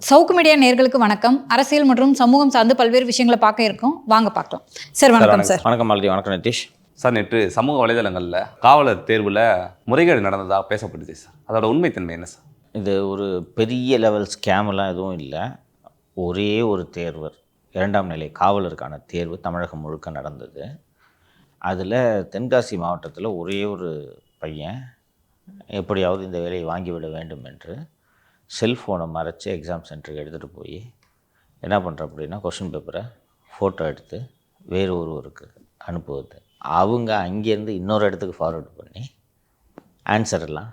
சவுக்கு media நேயர்களுக்கு வணக்கம். அரசியல் மற்றும் சமூகம் சார்ந்து பல்வேறு விஷயங்களை பார்க்க இருக்கோம். வாங்க பார்க்கலாம். சார் வணக்கம். சார் வணக்கம் மாலதி. வணக்கம் நிதிஷ். சார், நேற்று சமூக வலைதளங்களில் காவலர் தேர்வில் முறைகேடு நடந்ததாக பேசப்பட்டுச்சு சார். அதோட உண்மைத்தன்மை என்ன சார்? இது ஒரு பெரிய லெவல் ஸ்கேமெல்லாம் எதுவும் இல்லை. ஒரே ஒரு தேர்வர், 2ஆம் நிலை காவலருக்கான தேர்வு தமிழகம் முழுக்க நடந்தது. அதில் தென்காசி மாவட்டத்தில் ஒரே ஒரு பையன் எப்படியாவது இந்த வேலையை வாங்கிவிட வேண்டும் என்று செல்ஃபோனை மறைச்சி எக்ஸாம் சென்டருக்கு எடுத்துகிட்டு போய் என்ன பண்ணுற அப்படின்னா கொஷின் பேப்பரை ஃபோட்டோ எடுத்து வேறு ஒருவருக்கு அனுப்புவது. அவங்க அங்கேருந்து இன்னொரு இடத்துக்கு ஃபார்வர்டு பண்ணி ஆன்சர் எல்லாம்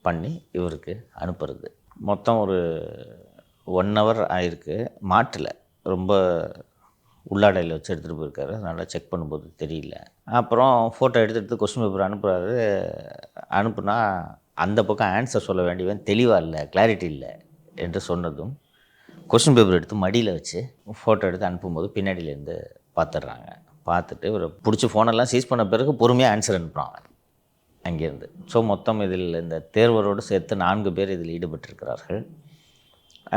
பண்ணி இவருக்கு அனுப்புறது. மொத்தம் ஒரு 1 hour ஆயிருக்கு. மாட்டில் ரொம்ப உள்ளாடையில் வச்சு எடுத்துகிட்டு போயிருக்காரு. அதனால் செக் பண்ணும்போது தெரியல. அப்புறம் ஃபோட்டோ எடுத்து கொஸ்டின் பேப்பர் அனுப்புகிறாரு. அனுப்புனா அந்த பக்கம் ஆன்சர் சொல்ல வேண்டியவன் தெளிவாக இல்லை, கிளாரிட்டி இல்லை என்று சொன்னதும் கொஸ்டின் பேப்பர் எடுத்து மடியில் வச்சு ஃபோட்டோ எடுத்து அனுப்பும்போது பின்னாடியிலேருந்து பார்த்துட்றாங்க. பார்த்துட்டு ஒரு பிடிச்ச ஃபோனெல்லாம் சீஸ் பண்ண பிறகு பொறுமையாக ஆன்சர் அனுப்புகிறாங்க அங்கேருந்து. ஸோ மொத்தம் இதில் இந்த தேர்வரோடு சேர்த்து 4 பேர் இதில் ஈடுபட்டிருக்கிறார்கள்.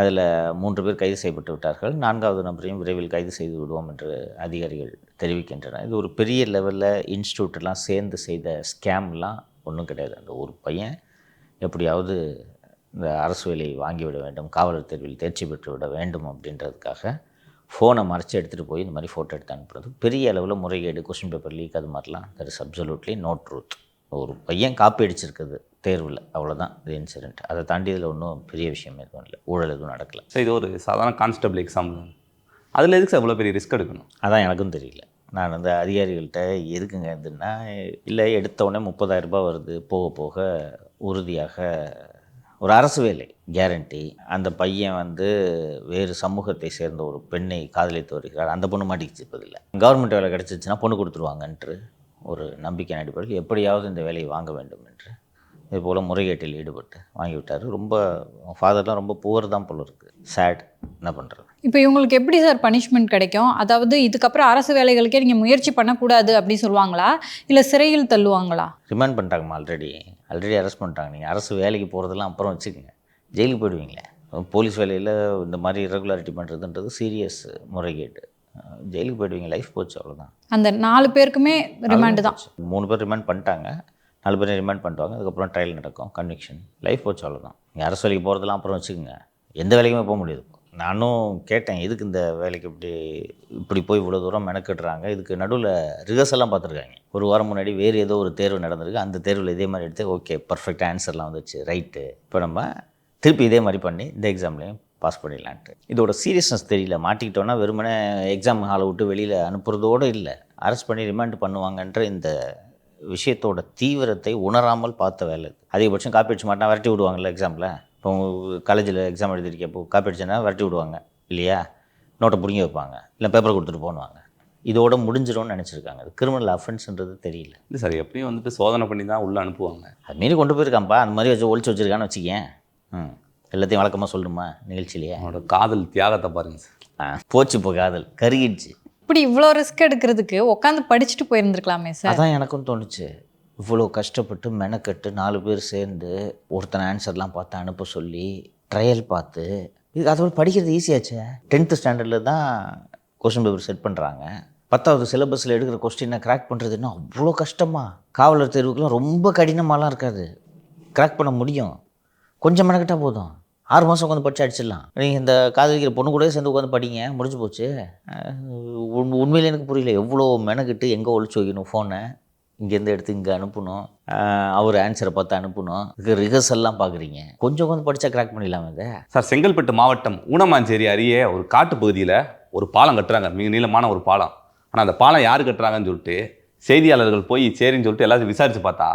அதில் 3 பேர் கைது செய்யப்பட்டு விட்டார்கள். 4வது நபரையும் விரைவில் கைது செய்து விடுவோம் என்று அதிகாரிகள் தெரிவிக்கின்றனர். இது ஒரு பெரிய லெவலில் இன்ஸ்டியூட்டெலாம் சேர்ந்து செய்த ஸ்கேம்லாம் ஒன்றும் கிடையாது. அந்த ஒரு பையன் எப்படியாவது இந்த அரசு வேலையை வாங்கிவிட வேண்டும், காவலர் தேர்வில் தேர்ச்சி பெற்று விட வேண்டும் அப்படின்றதுக்காக ஃபோனை மறைச்சி எடுத்துகிட்டு போய் இந்த மாதிரி ஃபோட்டோ எடுத்து அனுப்புறது பெரிய அளவில் முறைகேடு, கொஸ்டின் பேப்பர் லீக், அது மாதிரிலாம் that is absolutely no truth. ஒரு பையன் காப்பி அடிச்சிருக்குது தேர்வில், அவ்வளோதான் இது இன்சிடென்ட். அதை தாண்டி இதில் ஒன்றும் பெரிய விஷயம் எதுவும் இல்லை, ஊழல் எதுவும் நடக்கலை. சார், இது ஒரு சாதாரண கான்ஸ்டபிள் எக்ஸாம் தான். அதில் எதுக்கு சார் இவ்வளோ பெரிய ரிஸ்க் எடுக்கணும்? அதான் எனக்கும் தெரியல. நான் அந்த அதிகாரிகள்கிட்ட எதுக்குங்க இதுன்னா, இல்லை எடுத்தவுடனே 30,000 ரூபாய் வருது, போக போக உறுதியாக ஒரு அரசு வேலை கேரண்டி. அந்த பையன் வேறு சமூகத்தை சேர்ந்த ஒரு பெண்ணை காதலித்து வருகிறார். அந்த பொண்ணு மாட்டிக்கிச்சிருப்பதில்லை. கவர்மெண்ட் வேலை கிடச்சிச்சின்னா பொண்ணு கொடுத்துருவாங்கன்று ஒரு நம்பிக்கை அடிப்படையில் எப்படியாவது இந்த வேலையை வாங்க வேண்டும் என்று இதுபோல் முறைகேட்டில் ஈடுபட்டு வாங்கிவிட்டார். ரொம்ப ஃபாதர்லாம் ரொம்ப புவர் தான் போல இருக்குது. சேட். என்ன பண்ணுறது? இப்போ இவங்களுக்கு எப்படி சார் பனிஷ்மெண்ட் கிடைக்கும்? அதாவது இதுக்கப்புறம் அரசு வேலைகளுக்கே நீங்கள் முயற்சி பண்ணக்கூடாது அப்படி சொல்லுவாங்களா, இல்லை சிறையில் தள்ளுவாங்களா? ரிமாண்ட் பண்ணிட்டாங்கம்மா. ஆல்ரெடி அரெஸ்ட் பண்ணிட்டாங்க. நீங்கள் அரசு வேலைக்கு போகிறதெல்லாம் அப்புறம் வச்சுக்கோங்க, ஜெயிலுக்கு போயிடுவீங்களே. போலீஸ் வேலையில் இந்த மாதிரி இரெகுலாரிட்டி பண்ணுறதுன்றது சீரியஸ் முறைகேடு. ஜெயிலுக்கு போயிடுவீங்க, லைஃப் போச்சு, அவ்வளோதான். அந்த 4 பேருக்குமே ரிமாண்டு தான். 3 பேர் ரிமாண்ட் பண்ணிட்டாங்க, 4 பேரும் ரிமாண்ட் பண்ணிட்டுவாங்க. அதுக்கப்புறம் ட்ரையல் நடக்கும், கன்விக்ஷன், லைஃப் போச்சு, அவ்வளோதான். நீங்கள் அரசு வேலைக்கு போகிறதெல்லாம் அப்புறம் வச்சுக்கோங்க, எந்த வேலைக்குமே போக முடியாது. நானும் கேட்டேன், எதுக்கு இந்த வேலைக்கு இப்படி போய் இவ்வளோ தூரம் மெனக்கிடுறாங்க? இதுக்கு நடுவில் ரிஹர்சல்லாம் பார்த்துருக்காங்க. ஒரு வாரம் முன்னாடி வேறு ஏதோ ஒரு தேர்வு நடந்திருக்கு. அந்த தேர்வில் இதே மாதிரி எடுத்து ஓகே பர்ஃபெக்ட் ஆன்சர்லாம் வந்துச்சு, ரைட்டு, இப்போ நம்ம திருப்பி இதே மாதிரி பண்ணி இந்த எக்ஸாம்லேயும் பாஸ் பண்ணிடலான்ட்டு. இதோட சீரியஸ்னஸ் தெரியல. மாட்டிக்கிட்டோன்னா வெறுமனே எக்ஸாம் ஹாலை விட்டு வெளியில் அனுப்புறதோடு இல்லை, அரெஸ்ட் பண்ணி ரிமாண்ட் பண்ணுவாங்கன்ற இந்த விஷயத்தோட தீவிரத்தை உணராமல் பார்த்த வேலை. அதிகபட்சம் காப்பி அடிச்சு மாட்டா விரட்டி விடுவாங்கல்ல எக்ஸாமில். இப்போ காலேஜில் எக்ஸாம் எழுதிருக்கேன், இப்போ காப்பி அடிச்சேன்னா விரட்டி விடுவாங்க இல்லையா, நோட்டை பிடிங்கி வைப்பாங்க, இல்லை பேப்பர் கொடுத்துட்டு போனுவாங்க. இதோட முடிஞ்சிடும்னு நினச்சிருக்காங்க. அது கிரிமினல் அஃபென்ஸ்ன்றது தெரியல. இல்லை சார், எப்படியும் சோதனை பண்ணி தான் உள்ளே அனுப்புவாங்க. அது மாரி கொண்டு போயிருக்கான்ப்பா, அந்த மாதிரி வச்சு ஒழிச்சு வச்சுருக்கான்னு வச்சுக்கேன். எல்லாத்தையும் வழக்கமாக சொல்லணுமா நிகழ்ச்சியிலேயே? அவனோட காதல் தியாகத்தை பாருங்கள் சார். போச்சு, இப்போ காதல் கருகிடுச்சு. இப்படி இவ்வளோ ரிஸ்க் எடுக்கிறதுக்கு உட்காந்து படிச்சுட்டு போயிருந்துருக்கலாமே சார். அதான் எனக்கும் தோணுச்சு. இவ்வளோ கஷ்டப்பட்டு மெனக்கட்டு 4 பேர் சேர்ந்து ஒருத்தனை ஆன்சர்லாம் பார்த்து அனுப்ப சொல்லி ட்ரையல் பார்த்து, இது அதோட படிக்கிறது ஈஸியாச்சே. 10th ஸ்டாண்டர்டில் தான் கொஸ்டின் பேப்பர் செட் பண்ணுறாங்க. 10வது சிலபஸில் எடுக்கிற கொஸ்டினை கிராக் பண்ணுறதுன்னா அவ்வளோ கஷ்டமாக? காவலர் தேர்வுக்கெலாம் ரொம்ப கடினமாலாம் இருக்காது, கிராக் பண்ண முடியும். கொஞ்சம் மெனக்கிட்டால் போதும், 6 மாதம் உட்காந்து படித்து அடிச்சிடலாம். நீங்கள் இந்த காதலிக்கிற பொண்ணு கூட சேர்ந்து உட்காந்து படிங்க, முடிஞ்சு போச்சு. உண்மையிலே எனக்கு புரியல, எவ்வளோ மெனக்கிட்டு எங்கே ஒழிச்சு வைக்கணும் ஃபோனை, இங்கேருந்து எடுத்து இங்கே அனுப்பணும், அவர் ஆன்சரை பார்த்து அனுப்பணும், இதுக்கு ரிஹர்சல்லாம் பார்க்குறீங்க. கொஞ்சம் கொஞ்சம் படித்தா கிராக் பண்ணிடலாம் இதை. சார், செங்கல்பட்டு மாவட்டம் ஊனமாஞ்சேரி அருகே ஒரு காட்டு பகுதியில் ஒரு பாலம் கட்டுறாங்க, மிக நீளமான ஒரு பாலம். ஆனால் அந்த பாலம் யார் கட்டுறாங்கன்னு சொல்லிட்டு செய்தியாளர்கள் போய் சரின்னு சொல்லிட்டு எல்லாத்தையும் விசாரித்து பார்த்தா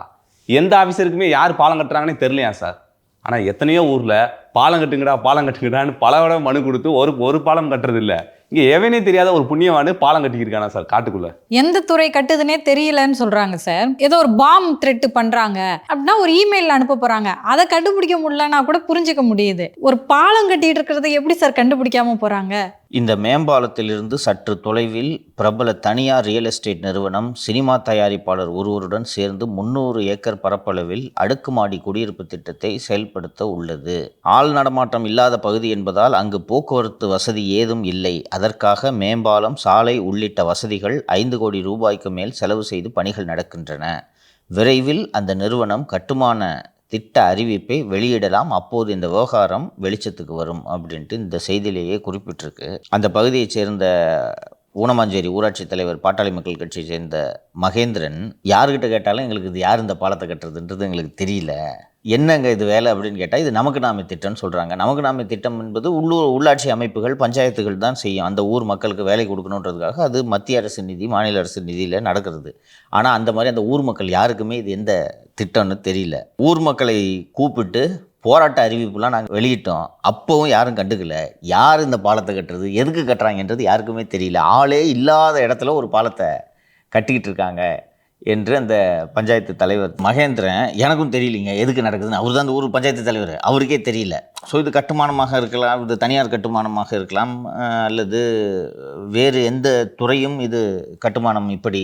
எந்த ஆஃபீஸருக்குமே யார் பாலம் கட்டுறாங்கன்னே தெரியலையா சார். ஆனால் எத்தனையோ ஊரில் பாலம் கட்டுங்கடான்னு பல விட மனு கொடுத்து ஒரு பாலம் கட்டுறது இல்லை. இங்கே எவனே தெரியாத ஒரு புண்ணியவானு பாலம் கட்டிக்கிருக்கானா சார் காட்டுக்குள்ள? எந்த துறை கட்டுதுன்னே தெரியலன்னு சொல்றாங்க சார். ஏதோ ஒரு பாம் த்ரெட் பண்றாங்க அப்படின்னா ஒரு இமெயில் அனுப்ப போறாங்க, அதை கண்டுபிடிக்க முடியலன்னா கூட புரிஞ்சுக்க முடியுது. ஒரு பாலம் கட்டிட்டு இருக்கிறத எப்படி சார் கண்டுபிடிக்காம போறாங்க? இந்த மேம்பாலத்திலிருந்து சற்று தொலைவில் பிரபல தனியார் ரியல் எஸ்டேட் நிறுவனம் சினிமா தயாரிப்பாளர் ஒருவருடன் சேர்ந்து 300 ஏக்கர் பரப்பளவில் அடுக்குமாடி குடியிருப்பு திட்டத்தை செயல்படுத்த உள்ளது. ஆள் நடமாட்டம் இல்லாத பகுதி என்பதால் அங்கு போக்குவரத்து வசதி ஏதும் இல்லை. அதற்காக மேம்பாலம், சாலை உள்ளிட்ட வசதிகள் 5 கோடி ரூபாய்க்கு மேல் செலவு செய்து பணிகள் நடக்கின்றன. விரைவில் அந்த நிறுவனம் கட்டுமான திட்ட அறிவிப்பை வெளியிடலாம். அப்போது இந்த விவகாரம் வெளிச்சத்துக்கு வரும் அப்படின்ட்டு இந்த செய்தியிலேயே குறிப்பிட்டிருக்கு. அந்த பகுதியைச் சேர்ந்த ஊனமாஞ்சேரி ஊராட்சி தலைவர், பாட்டாளி மக்கள் கட்சியை சேர்ந்த மகேந்திரன், யாருக்கிட்ட கேட்டாலும் எங்களுக்கு இது யார் இந்த பாலத்தை கட்டுறதுன்றது எங்களுக்கு தெரியல, என்னங்க இது வேலை அப்படின்னு கேட்டால் இது நமக்கு நாமே திட்டம்னு சொல்கிறாங்க. நமக்கு நாமே திட்டம் என்பது உள்ளாட்சி அமைப்புகள், பஞ்சாயத்துகள் தான் செய்யும். அந்த ஊர் மக்களுக்கு வேலை கொடுக்கணுன்றதுக்காக அது மத்திய அரசு நிதி, மாநில அரசு நிதியில் நடக்கிறது. ஆனால் அந்த மாதிரி அந்த ஊர் மக்கள் யாருக்குமே இது எந்த திட்டம்னு தெரியல. ஊர் மக்களை கூப்பிட்டு போராட்ட அறிவிப்புலாம் நாங்கள் வெளியிட்டோம். அப்போவும் யாரும் கண்டுக்கல. யார் இந்த பாலத்தை கட்டுறது, எதுக்கு கட்டுறாங்கன்றது யாருக்குமே தெரியல. ஆளே இல்லாத இடத்துல ஒரு பாலத்தை கட்டிக்கிட்டு இருக்காங்க என்று அந்த பஞ்சாயத்து தலைவர் மகேந்திரன், எனக்கும் தெரியலிங்க எதுக்கு நடக்குதுன்னு. அவர் தான் அந்த ஊர் பஞ்சாயத்து தலைவர், அவருக்கே தெரியல. ஸோ இது கட்டுமானமாக இருக்கலாம், இது தனியார் கட்டுமானமாக இருக்கலாம், அல்லது வேறு எந்த துறையும் இது கட்டுமானம் இப்படி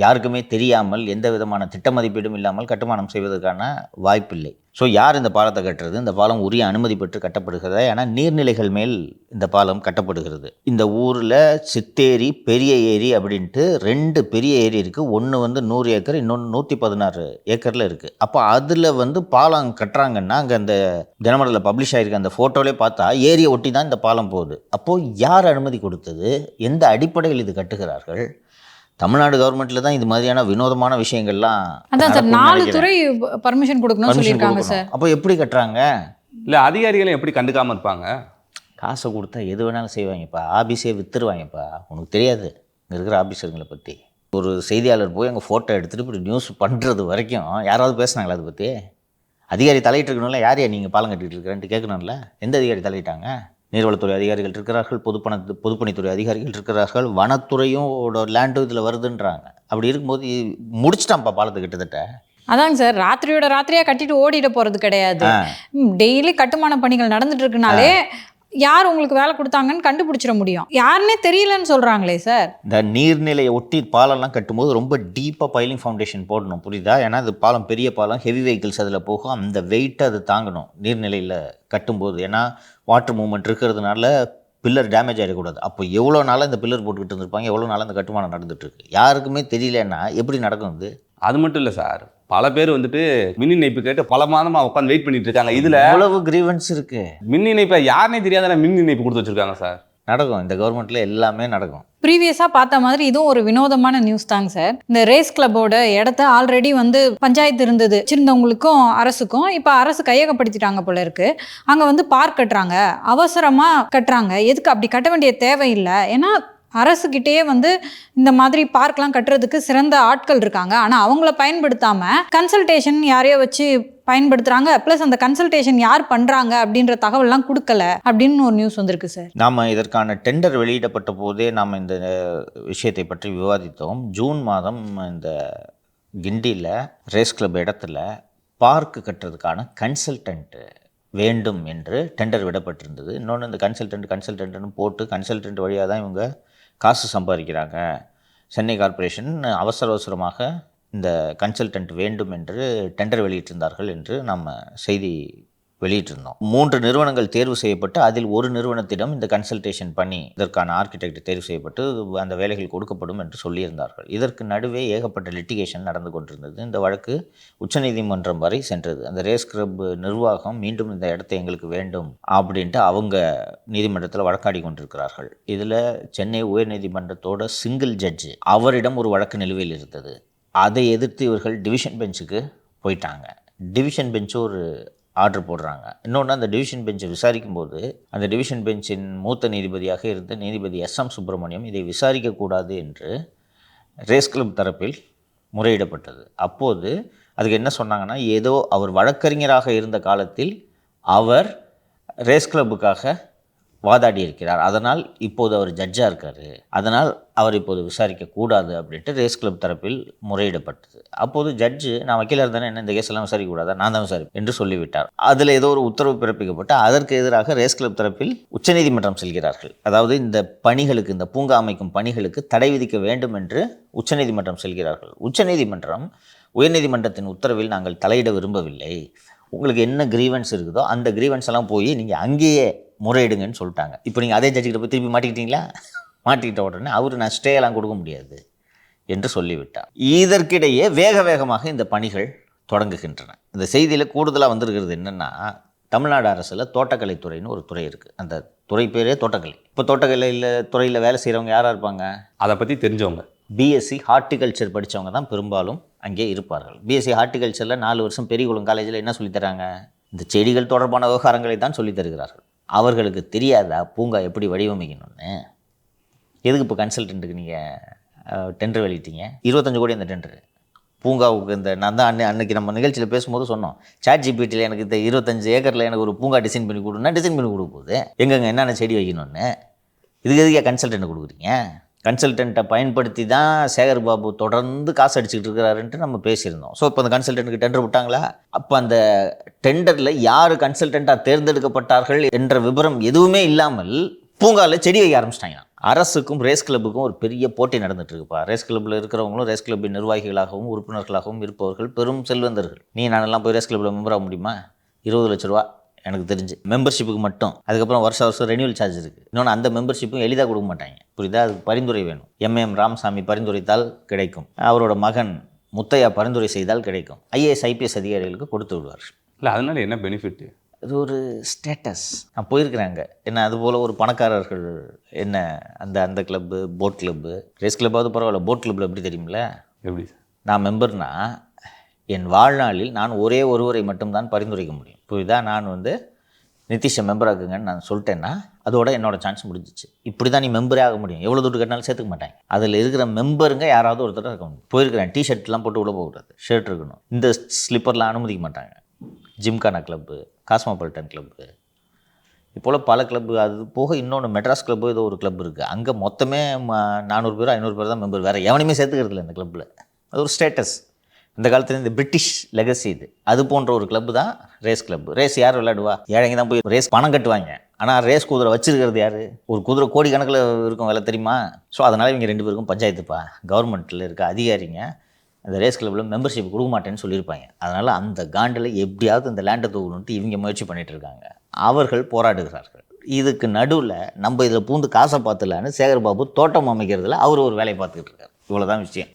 யாருக்குமே தெரியாமல் எந்த விதமான திட்ட மதிப்பீடும் இல்லாமல் கட்டுமானம் செய்வதற்கான வாய்ப்பில்லை. ஸோ யார் இந்த பாலத்தை கட்டுறது? இந்த பாலம் உரிய அனுமதி பெற்று கட்டப்படுகிறதா? ஏன்னா நீர்நிலைகள் மேல் இந்த பாலம் கட்டப்படுகிறது. இந்த ஊரில் சித்தேரி, பெரிய ஏரி அப்படின்ட்டு 2 பெரிய ஏரி இருக்குது. ஒன்று 100 ஏக்கர், இன்னொன்று 116 ஏக்கரில் இருக்குது. அப்போ அதில் பாலம் கட்டுறாங்கன்னா அங்கே அந்த தினமலரில் பப்ளிஷ் ஆகிருக்கு அந்த ஃபோட்டோவிலே பார்த்தா ஏரியை ஒட்டி தான் இந்த பாலம் போகுது. அப்போது யார் அனுமதி கொடுத்தது? எந்த அடிப்படையில் இது கட்டுகிறார்கள்? தமிழ்நாடு கவர்மெண்ட்டில் தான் இது மாதிரியான வினோதமான விஷயங்கள்லாம். அதான் சார், 4 துறை பர்மிஷன் கொடுக்கணும்னு சொல்லியிருக்காங்க சார். அப்போ எப்படி கட்டுறாங்க? இல்லை, அதிகாரிகளும் எப்படி கண்டுக்காமல் இருப்பாங்க? காசை கொடுத்தா எது வேணாலும் செய்வாங்கப்பா, ஆஃபீஸே விற்றுருவாங்கப்பா. உனக்கு தெரியாது இங்கே இருக்கிற ஆஃபீஸருங்களை பற்றி. ஒரு செய்தியாளர் போய் அங்கே ஃபோட்டோ எடுத்துகிட்டு இப்படி நியூஸ் பண்ணுறது வரைக்கும் யாராவது பேசுனாங்களா அதை பற்றி? அதிகாரி தலையிட்டு இருக்கணும்ல. யாரையா நீங்கள் பாலம் கட்டிகிட்டு இருக்கிறேன்ட்டு கேட்கணும்ல. எந்த அதிகாரி தலையிட்டாங்க? நீர்வளத்துறை அதிகாரிகள் இருக்கிறார்கள், பொதுப்பணித்துறை அதிகாரிகள் இருக்கிறார்கள், வனத்துறையும் லேண்டும் இதில் வருதுன்றாங்க. அப்படி இருக்கும்போது முடிச்சிட்டான்ப்பா பாலத்தை கிட்டத்தட்ட. அதாங்க சார், ராத்திரியோட ராத்திரியாக கட்டிட்டு ஓடிட போகிறது கிடையாது. டெய்லி கட்டுமான பணிகள் நடந்துட்டு இருக்குனாலே யார் உங்களுக்கு வேலை கொடுத்தாங்கன்னு கண்டுபிடிச்சிட முடியும். யாருன்னே தெரியலன்னு சொல்கிறாங்களே சார். இந்த நீர்நிலையை ஒட்டி பாலம்லாம் கட்டும்போது ரொம்ப டீப்பாக பைலிங் ஃபவுண்டேஷன் போடணும், புரியுதா? ஏன்னா அது பாலம் பெரிய பாலம், ஹெவி வெஹிக்கிள்ஸ் அதில் போகும், அந்த வெயிட்டை அது தாங்கணும் நீர்நிலையில் கட்டும்போது. ஏன்னா வாட்டர் மூவ்மெண்ட் இருக்கிறதுனால பில்லர் டேமேஜ் ஆகிடக்கூடாது. அப்போ எவ்வளோ நாளாக இந்த பில்லர் போட்டுக்கிட்டு இருந்திருப்பாங்க, எவ்வளோ நாளாக இந்த கட்டுமானம் நடந்துகிட்ருக்கு, யாருக்குமே தெரியலன்னா எப்படி நடக்கும் இது? அது மட்டும் இல்லை சார், பல பேர் மின் இணைப்பு கேட்டு பல மாதமாக உட்காந்து வெயிட் பண்ணிட்டு இருக்காங்க. இதில் எவ்வளவு கிரீவன்ஸ் இருக்குது. மின் இணைப்பை யாருனே தெரியாத மின் இணைப்பு கொடுத்து வச்சுருக்காங்க சார். நடக்கும், இந்த கவர்மெண்ட்டில் எல்லாமே நடக்கும். ப்ரீவியஸாக பார்த்த மாதிரி இதுவும் ஒரு வினோதமான நியூஸ் தாங்க சார். இந்த ரேஸ் கிளப்போட இடத்த ஆல்ரெடி பஞ்சாயத்து இருந்தது வச்சிருந்தவங்களுக்கும் அரசுக்கும். இப்போ அரசு கையகப்படுத்திட்டாங்க போல இருக்கு. அங்கே பார்க் கட்டுறாங்க, அவசரமாக கட்டுறாங்க. எதுக்கு அப்படி கட்ட வேண்டிய தேவையில்லை. ஏன்னா அரசுகிட்டேயே இந்த மாதிரி பார்க்லாம் கட்டுறதுக்கு சிறந்த ஆட்கள் இருக்காங்க. ஆனால் அவங்கள பயன்படுத்தாமல் கன்சல்டேஷன் யாரையோ வச்சு பயன்படுத்துகிறாங்க. ப்ளஸ் அந்த கன்சல்டேஷன் யார் பண்ணுறாங்க அப்படின்ற தகவல்லாம் கொடுக்கல அப்படின்னு ஒரு நியூஸ் வந்திருக்கு சார். நாம் இதற்கான டெண்டர் வெளியிடப்பட்ட போதே நாம் இந்த விஷயத்தை பற்றி விவாதித்தோம். ஜூன் மாதம் இந்த கிண்டியில் ரேஸ் கிளப் இடத்துல பார்க்கு கட்டுறதுக்கான கன்சல்டன்ட்டு வேண்டும் என்று டெண்டர் விடப்பட்டிருந்தது. இன்னொன்று இந்த கன்சல்டன்ட்னு போட்டு கன்சல்டன்ட் வழியாக தான் இவங்க காசு சம்பாதிக்கிறாங்க. சென்னை கார்ப்பரேஷன் அவசரமாக இந்த கன்சல்டன்ட் வேண்டும் என்று டெண்டர் வெளியிட்டிருந்தார்கள் என்று நம்ம செய்தி வெளியிட்டிருந்தோம். 3 நிறுவனங்கள் தேர்வு செய்யப்பட்டு அதில் ஒரு நிறுவனத்திடம் இந்த கன்சல்டேஷன் பண்ணி இதற்கான ஆர்கிடெக்ட் தேர்வு செய்யப்பட்டு அந்த வேலைகள் கொடுக்கப்படும் என்று சொல்லியிருந்தார்கள். இதற்கு நடுவே ஏகப்பட்ட லிட்டிகேஷன் நடந்து கொண்டிருந்தது. இந்த வழக்கு உச்சநீதிமன்றம் வரை சென்றது. அந்த ரேஸ் கிளப் நிர்வாகம் மீண்டும் இந்த இடத்தை எங்களுக்கு வேண்டும் அப்படின்ட்டு அவங்க நீதிமன்றத்தில் வழக்காடி கொண்டிருக்கிறார்கள். இதில் சென்னை உயர்நீதிமன்றத்தோட சிங்கிள் ஜட்ஜு அவரிடம் ஒரு வழக்கு நிலுவையில் இருந்தது. அதை எதிர்த்து இவர்கள் டிவிஷன் பெஞ்சுக்கு போயிட்டாங்க. டிவிஷன் பெஞ்சு ஒரு ஆர்டர் போடுறாங்க. இன்னொன்று, அந்த டிவிஷன் பெஞ்சை விசாரிக்கும் போது அந்த டிவிஷன் பெஞ்சின் மூத்த நீதிபதியாக இருந்த நீதிபதி SM சுப்பிரமணியம் இதை விசாரிக்கக்கூடாது என்று ரேஸ் கிளப் தரப்பில் முறையிடப்பட்டது. அப்போது அதுக்கு என்ன சொன்னாங்கன்னா, ஏதோ அவர் வழக்கறிஞராக இருந்த காலத்தில் அவர் ரேஸ் கிளப்புக்காக வாதாடி இருக்கிறார். அதனால் இப்போது அவர் ஜட்ஜாக இருக்கார், அதனால் அவர் இப்போது விசாரிக்கக்கூடாது அப்படின்ட்டு ரேஸ் கிளப் தரப்பில் முறையிடப்பட்டது. அப்போது ஜட்ஜு, நான் வக்கீலாக இருந்தானே என்ன இந்த கேஸ் எல்லாம் விசாரிக்கக்கூடாதா, நான் தான் விசாரிப்பேன் என்று சொல்லிவிட்டார். அதில் ஏதோ ஒரு உத்தரவு பிறப்பிக்கப்பட்டு அதற்கு எதிராக ரேஸ் கிளப் தரப்பில் உச்சநீதிமன்றம் செல்கிறார்கள். அதாவது இந்த பணிகளுக்கு, இந்த பூங்கா அமைக்கும் பணிகளுக்கு தடை விதிக்க வேண்டும் என்று உச்சநீதிமன்றம் செல்கிறார்கள். உச்சநீதிமன்றம் உயர்நீதிமன்றத்தின் உத்தரவில் நாங்கள் தலையிட விரும்பவில்லை, உங்களுக்கு என்ன கிரீவன்ஸ் இருக்குதோ அந்த கிரீவன்ஸ் எல்லாம் போய் நீங்கள் அங்கேயே முறையிடுங்கன்னு சொல்லிட்டாங்க. இப்போ நீங்கள் அதே ஜட்ஜிக்கிட்ட போய் திருப்பி மாட்டிக்கிட்டீங்களா, மாட்டிக்கிட்ட உடனே அவர் நான் ஸ்டே எல்லாம் கொடுக்க முடியாது என்று சொல்லிவிட்டார். இதற்கிடையே வேக வேகமாக இந்த பணிகள் தொடங்குகின்றன. இந்த செய்தியில் கூடுதலாக வந்திருக்கிறது என்னென்னா, தமிழ்நாடு அரசில் தோட்டக்கலைத்துறைன்னு ஒரு துறை இருக்குது. அந்த துறை பேரே தோட்டக்கலை. இப்போ தோட்டக்கலையில் துறையில் வேலை செய்கிறவங்க யாராக இருப்பாங்க, அதை பற்றி தெரிஞ்சவங்க. பிஎஸ்சி ஹார்டிகல்ச்சர் படித்தவங்க தான் பெரும்பாலும் அங்கே இருப்பார்கள். பிஎஸ்சி ஹார்டிகல்ச்சரில் 4 வருஷம் பெரியகுளம் காலேஜில் என்ன சொல்லித்தராங்க, இந்த செடிகள் தொடர்பான விவகாரங்களை தான் சொல்லித் தருகிறார்கள். அவர்களுக்கு தெரியாதா பூங்கா எப்படி வடிவமைக்கணும்னு? எதுக்கு இப்போ கன்சல்டண்ட்டுக்கு நீங்கள் டெண்டர் வெளியிட்டீங்க? 25 கோடி அந்த டெண்டரு பூங்காவுக்கு. இந்த நான் தான் அன்னைக்கு நம்ம நிகழ்ச்சியில் பேசும்போது சொன்னோம், ChatGPTயில் எனக்கு இந்த 25 ஏக்கரில் எனக்கு ஒரு பூங்கா டிசைன் பண்ணி கொடுன்னா டிசைன் பண்ணி கொடுக்க போகுது, எங்கெங்கே என்னென்ன செடி வைக்கணும்னு. இதுக்கு எதுக்கே கன்சல்டன்ட் கொடுக்குறீங்க? கன்சல்டண்ட்டை பயன்படுத்தி தான் சேகர் பாபு தொடர்ந்து காசு அடிச்சுக்கிட்டு இருக்கிறாருன்ட்டு நம்ம பேசியிருந்தோம். ஸோ இப்போ அந்த கன்சல்டண்ட்டுக்கு டெண்டர் விட்டாங்களா? அப்போ அந்த டெண்டரில் யார் கன்சல்டண்ட்டாக தேர்ந்தெடுக்கப்பட்டார்கள் என்ற விவரம் எதுவுமே இல்லாமல் பூங்காவில் செடி வைக்க ஆரம்பிச்சிட்டாங்க. அரசுக்கும் ரேஸ் கிளப்புக்கும் ஒரு பெரிய போட்டி நடந்துட்டு இருக்குப்பா. ரேஸ் கிளப்பில் இருக்கிறவங்களும் ரேஸ் கிளப்பின் நிர்வாகிகளாகவும் உறுப்பினர்களாகவும் இருப்பவர்கள் பெரும் செல்வந்தர்கள். நானெல்லாம் போய் ரேஸ் கிளப்பில் மெம்பர் ஆக முடியுமா? 20 லட்ச ரூபா எனக்கு தெரிஞ்சு மெம்பர்ஷிப்புக்கு மட்டும். அதுக்கப்புறம் வருஷம் ரெனியூவல் சார்ஜ் இருக்குது. இன்னொன்று, அந்த மெம்பர்ஷிப்பும் எளிதாக கொடுக்க மாட்டாங்க, புரியுதா? அதுக்கு பரிந்துரை வேணும். எம்ஏஎம் ராமசாமி பரிந்துரைத்தால் கிடைக்கும், அவரோட மகன் முத்தையா பரிந்துரை செய்தால் கிடைக்கும். IAS IPS அதிகாரிகளுக்கு கொடுத்து விடுவார். இல்லை, அதனால என்ன பெனிஃபிட்? அது ஒரு ஸ்டேட்டஸ். நான் போயிருக்கிறாங்க என்ன, அதுபோல் ஒரு பணக்காரர்கள் என்ன அந்த கிளப்பு, போட் கிளப்பு, ரேஸ் கிளப்பாவது பரவாயில்ல, போட் கிளப்பில் எப்படி தெரியுமில்ல? எப்படி சார்? நான் மெம்பர்னா என் வாழ்நாளில் நான் ஒரே ஒருவரை மட்டும்தான் பரிந்துரைக்க முடியும், புரியுதா? நான் நிதிஷை மெம்பர் ஆக்குங்கன்னு நான் சொல்லிட்டேன்னா அதோட என்னோட சான்ஸ் முடிஞ்சிச்சு. இப்படி தான் நீ மெம்பரே ஆக முடியும். எவ்வளோ துட்டு கட்டினாலும் சேர்த்துக்க மாட்டாங்க. அதில் இருக்கிற மெம்பருங்க யாராவது ஒருத்தர் இருக்க முடியும். போயிருக்கிறேன், டிஷர்ட்லாம் போட்டு உள்ள போகக்கூடாது, ஷர்ட் இருக்கணும். இந்த ஸ்லிப்பர்லாம் அனுமதிக்க மாட்டாங்க. ஜிம்கானா கிளப்பு, காஸ்மோபாலிட்டன் கிளப்பு, இப்போல் பல கிளப்பு. அது போக இன்னொன்று மெட்ராஸ் கிளப்பு ஏதோ ஒரு கிளப் இருக்குது. அங்கே மொத்தமே 400 பேர் 500 பேர் தான் மெம்பர். வேறு எவனையுமே சேர்த்துக்கிறது இல்லை இந்த கிளப்பில். அது ஒரு ஸ்டேட்டஸ். இந்த காலத்தில் இந்த பிரிட்டிஷ் லெகசி இது. அது போன்ற ஒரு கிளப்பு தான் ரேஸ் கிளப்பு. ரேஸ் யார் விளையாடுவா? ஏழைங்க தான் போய் ரேஸ் பணம் கட்டுவாங்க. ஆனால் ரேஸ் குதிரை வச்சிருக்கிறது யார்? ஒரு குதிரை கோடி கணக்கில் இருக்கும் விலை, தெரியுமா? ஸோ அதனால் இவங்க 2 பேருக்கும் பஞ்சாயத்துப்பா. கவர்மெண்ட்டில் இருக்க அதிகாரிங்க அந்த ரேஸ் கிளப்பில் மெம்பர்ஷிப் கொடுக்க மாட்டேன்னு சொல்லியிருப்பாங்க. அதனால் அந்த காண்டில் எப்படியாவது இந்த லேண்டை தூக்கணுன்ட்டு இவங்க முயற்சி பண்ணிகிட்டு இருக்காங்க. அவர்கள் போராடுகிறார்கள். இதுக்கு நடுவில் நம்ம இதில் பூந்து காசை பார்த்துலான்னு சேகர் பாபு தோட்டம் அமைக்கிறதுல அவர் ஒரு வேலையை பார்த்துக்கிட்டு இருக்கார். இவ்வளோதான் விஷயம்.